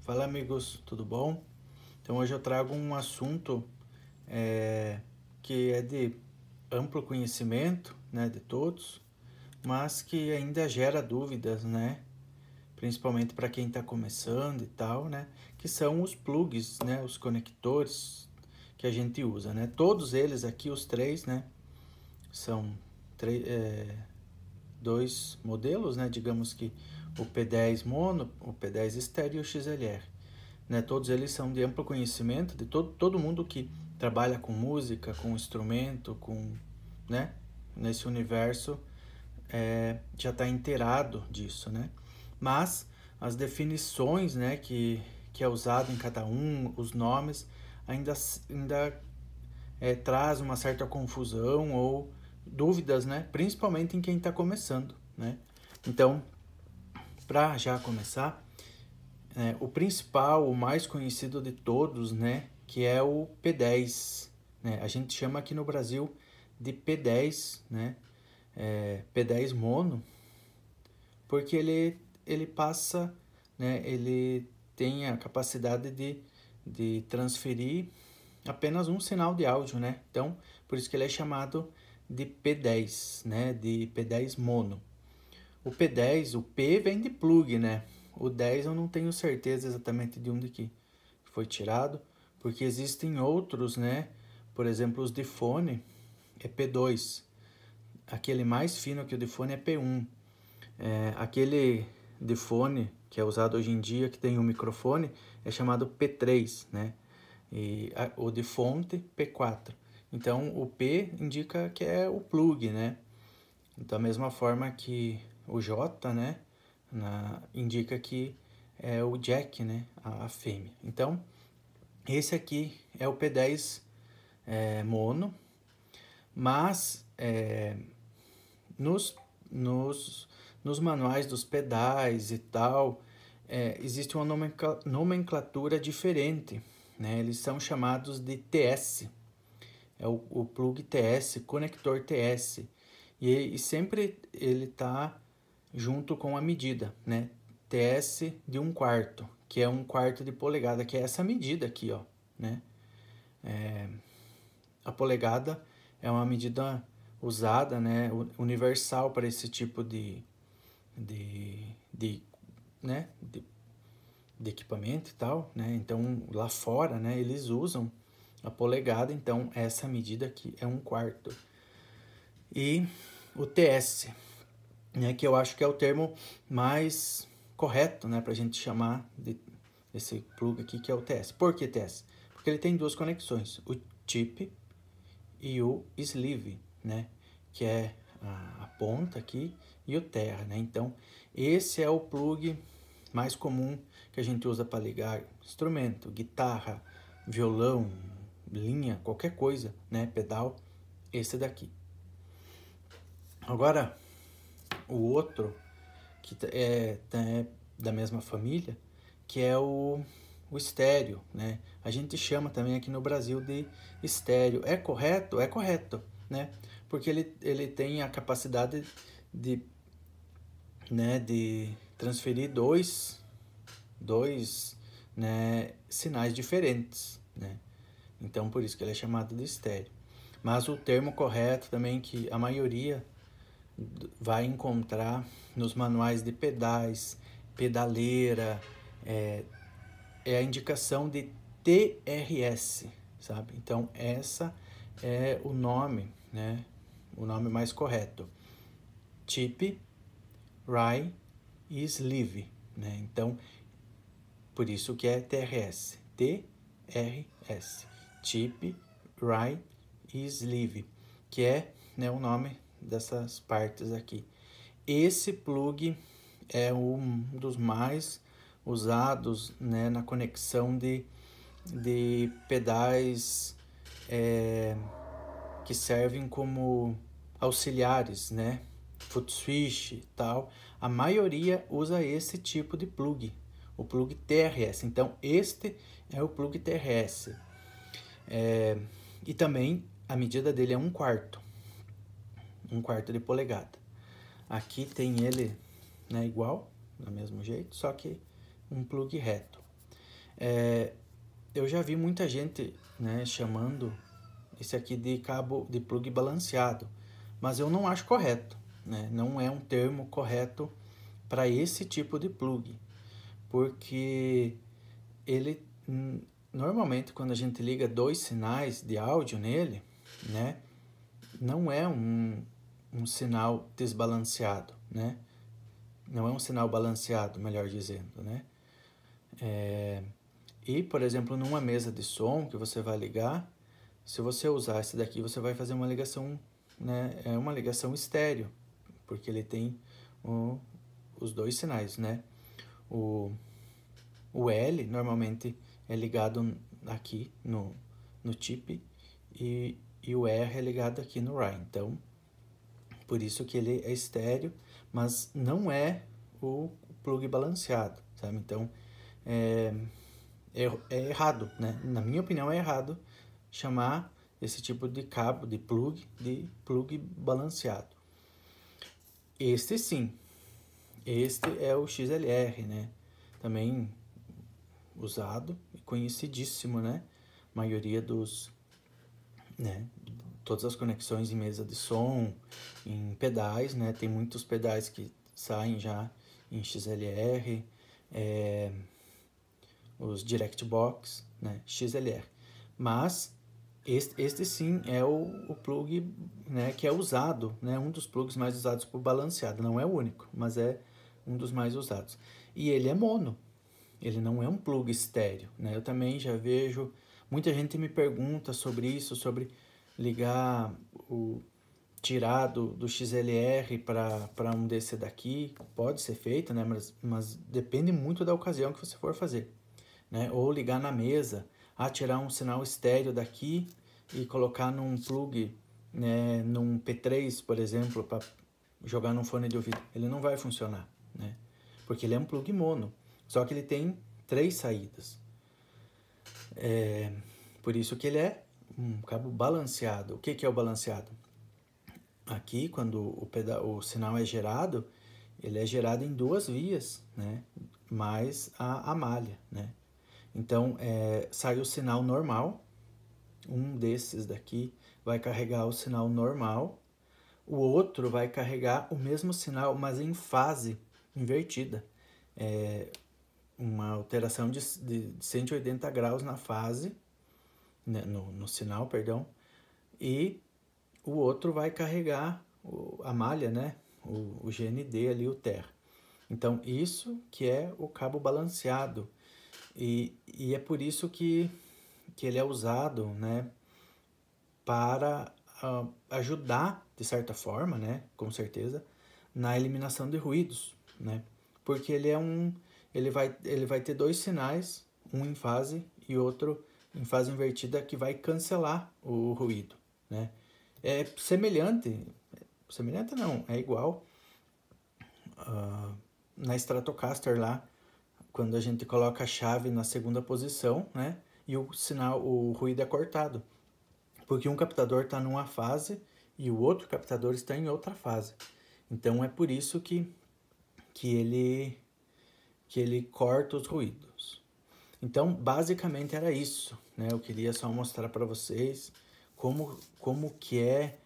Fala amigos, tudo bom? Então hoje eu trago um assunto que é de amplo conhecimento, né, de todos, mas que ainda gera dúvidas, né? Principalmente para quem está começando e tal, né? Que são os plugs, né? Os conectores que a gente usa, né? Todos eles aqui, os três, né? São dois modelos, né? Digamos que o P10 mono, o P10 estéreo e o XLR. Né? Todos eles são de amplo conhecimento de todo mundo que trabalha com música, com instrumento, com, né? Nesse universo já está inteirado disso, né? Mas as definições, né, que é usado em cada um, os nomes, ainda traz uma certa confusão ou dúvidas, né? Principalmente em quem está começando, né? Então, para já começar, o principal, o mais conhecido de todos, né, que é o P10, né? A gente chama aqui no Brasil de P10, né? P10 mono, porque ele passa, né? Ele tem a capacidade de transferir apenas um sinal de áudio, né? Então, por isso que ele é chamado de P10, né? De P10 mono. O P10, o P vem de plug, né? O 10 eu não tenho certeza exatamente de onde que foi tirado, porque existem outros, né? Por exemplo, os de fone é P2. Aquele mais fino que o de fone é P1. Aquele de fone que é usado hoje em dia, que tem um microfone, é chamado P3, né? E o de fonte, P4. Então, o P indica que é o plug, né? Da mesma forma que o J, né, indica que é o jack, né, a fêmea. Então, esse aqui é o P10 mono, mas nos, nos, nos manuais dos pedais e tal, existe uma nomenclatura diferente, né? Eles são chamados de TS, é o plug TS, conector TS, e sempre ele está junto com a medida, né? TS de 1/4, que é 1/4 de polegada, que é essa medida aqui, ó, né? A polegada é uma medida usada, né, universal para esse tipo de, né, de equipamento e tal, né? Então lá fora, né, eles usam a polegada, então essa medida aqui é 1/4. E o TS, né, que eu acho que é o termo mais correto, né, para a gente chamar desse plug aqui, que é o TS. Por que TS? Porque ele tem duas conexões, o tip e o sleeve, né, que é a ponta aqui e o terra, né? Então, esse é o plug mais comum que a gente usa para ligar instrumento, guitarra, violão, linha, qualquer coisa, né, pedal, esse daqui. Agora, o outro que é da mesma família, que é o estéreo, né? A gente chama também aqui no Brasil de estéreo. É correto? É correto, né? Porque ele tem a capacidade de, né, de transferir dois, né, sinais diferentes, né? Então, por isso que ele é chamado de estéreo. Mas o termo correto também, que a maioria vai encontrar nos manuais de pedais, pedaleira, é a indicação de TRS, sabe? Então, essa é o nome, né? O nome mais correto. Tip, Rye e Sleeve, né? Então, por isso que é TRS. TRS. Tip, Rye e Sleeve, que é, né, o nome dessas partes aqui. Esse plug é um dos mais usados, né, na conexão de pedais que servem como auxiliares, né? Foot switch e tal. A maioria usa esse tipo de plug, o plug TRS. Então, este é o plug TRS. E também a medida dele é 1/4, 1/4 de polegada. Aqui tem ele, né, igual, do mesmo jeito, só que um plug reto. Eu já vi muita gente, né, chamando esse aqui de cabo de plug balanceado, mas eu não acho correto, né? Não é um termo correto para esse tipo de plug, porque ele normalmente quando a gente liga dois sinais de áudio nele, né, não é um sinal desbalanceado, né? Não é um sinal balanceado, melhor dizendo, né? E, por exemplo, numa mesa de som que você vai ligar, se você usar esse daqui, você vai fazer uma ligação, né? É uma ligação estéreo, porque ele tem os dois sinais, né? O L normalmente é ligado aqui no chip e o R é ligado aqui no RAI. Então, por isso que ele é estéreo, mas não é o plug balanceado, sabe? Então, é errado, né? Na minha opinião, é errado chamar esse tipo de cabo, de plug balanceado. Este sim, este é o XLR, né? Também usado e conhecidíssimo, né? A maioria dos, né? Todas as conexões em mesa de som, em pedais, né? Tem muitos pedais que saem já em XLR, os Direct Box, né? XLR. Mas este sim é o plug, né, que é usado, né, um dos plugs mais usados por balanceado. Não é o único, mas é um dos mais usados. E ele é mono, ele não é um plug estéreo, né? Eu também já vejo, muita gente me pergunta sobre isso, sobre ligar tirar do XLR para um desse daqui. Pode ser feito, né? Mas depende muito da ocasião que você for fazer, né? Ou ligar na mesa, tirar um sinal estéreo daqui e colocar num plug, né, num P3, por exemplo, para jogar num fone de ouvido. Ele não vai funcionar, né? Porque ele é um plug mono, só que ele tem 3 saídas. Por isso que ele é um cabo balanceado. O que é o balanceado? Aqui, quando o sinal é gerado, ele é gerado em 2 vias, né? Mais a malha, né? Então, sai o sinal normal, um desses daqui vai carregar o sinal normal, o outro vai carregar o mesmo sinal, mas em fase invertida. Uma alteração de 180 graus na fase, né, no sinal, perdão, e o outro vai carregar a malha, né, o GND ali, o terra. Então, isso que é o cabo balanceado. E é por isso que ele é usado, né, para ajudar, de certa forma, né, com certeza, na eliminação de ruídos, né? Porque ele vai ter 2 sinais, um em fase e outro em fase invertida, que vai cancelar o ruído, né? É semelhante não, é igual na Stratocaster lá, quando a gente coloca a chave na segunda posição, né? E o ruído é cortado, porque um captador está numa fase e o outro captador está em outra fase. Então é por isso que ele corta os ruídos. Então, basicamente era isso, né? Eu queria só mostrar para vocês como que é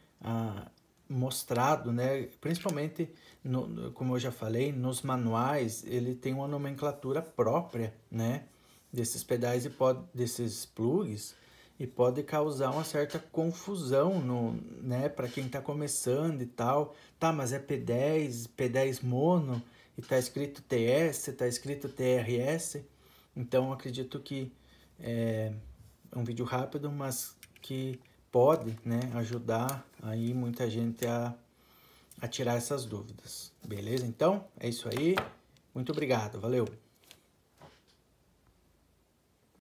mostrado, né? Principalmente, como eu já falei, nos manuais, ele tem uma nomenclatura própria, né? Desses pedais desses plugs, e pode causar uma certa confusão né, para quem está começando e tal. Tá, mas é P10 mono, e tá escrito TS, tá escrito TRS. Então, acredito que é um vídeo rápido, mas que pode, né, ajudar aí muita gente a tirar essas dúvidas. Beleza? Então, é isso aí. Muito obrigado. Valeu!